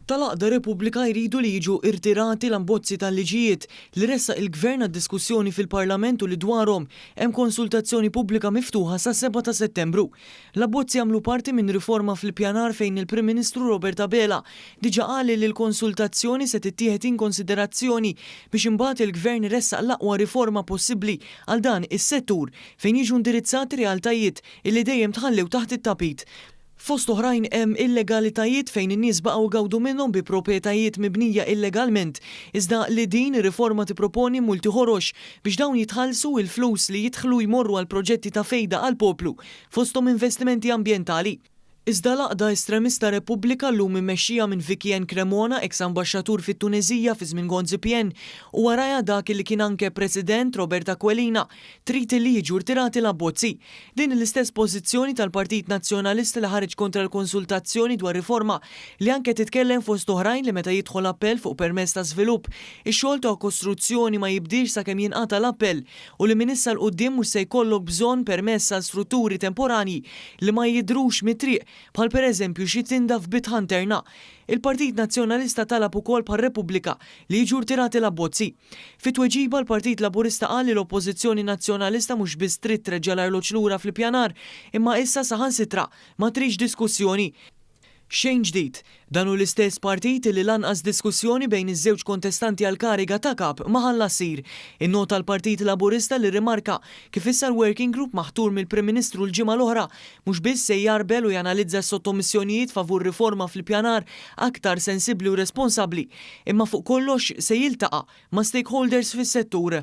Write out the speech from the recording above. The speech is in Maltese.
Tal-Għaqda Repubblika jridu li jiġu irtirati l-abbozzi tal-liġijiet li ressaq il-Gvern għad-diskussjoni fil-Parlament u li dwarhom hemm konsultazzjoni pubblika miftuħa sa' 7 ta' Settembru. L-abbozzi għamlu parti minn riforma fil-pjanar fejn il-Prim Ministru Robert Abela diġà qal li l-konsultazzjoni se tittieħed in konsiderazzjoni biex imbagħad il-Gvern iressaq l-aqwa riforma possibbli għal dan is-settur fejn jiġu indirizzati realtajiet illi dejjem tħallew taħt it-tapit. Fost oħrajn hemm illegalitajiet fejn in-nies baqgħu gawdu minnhom bi proprjetajiet mibnija illegalment, iżda li din ir-riforma tipproponi multi ħorox biex dawn jitħallsu il-flus li jidħlu jmorru għal proġetti ta' fejda għal poplu fosthom investimenti ambjentali. Iżda l-Għaqda Estremista Repubblika llum immexxija minn Vivian Cremona, ex-ambaxxatur fit-Tuniżija fi żmien Gonzipien, u warajha dak li kien anke President Robert Aquilina trid li jiġu rtirati l-abbozzi. Din l-istess pożizzjoni tal-Partit Nazzjonalista li ħareġ kontra l-konsultazzjoni dwar riforma li anke titkellem fost oħrajn li meta jidħol appell fuq permess ta' żvilupp ix-xogħol ta' kostruzzjoni ma jibdix sakemm jinqata' l-appell u li minn issa l quddiem mhux se jkollok bżonn permess għal strutturi temporanji li ma jidhrux mit-triq bħal pereżempju xi tinda f'Bit Ħanterna. Il-Partit Nazzjonalista talab ukoll bħal-Repubblika li jiġu rtirati l-abbozzi. Fit-tweġiba l-Partit Laburista qal li l-Oppożizzjoni Nazzjonalista mhux biss trid treġġa' l-arloġġ lura fl-ippjanar, imma issa saħansitra ma tridx diskussjoni. Xejn ġdid, dan hu l-istess partit li lanqas diskussjoni bejn iż-żewġ kontestanti għal kariga ta' kap ma ħalla ssir. In-nota l-Partit Laburista li rimarka kif issa l-Working Group maħtur mill-Prim Ministru l-ġimgħa l-oħra mhux biss se jarbel u janalizza s-sottomissjonijiet favur riforma fl-ippjanar aktar sensibbli u responsabbli, imma fuq kollox se jiltaqa' ma' stakeholders fis-settur.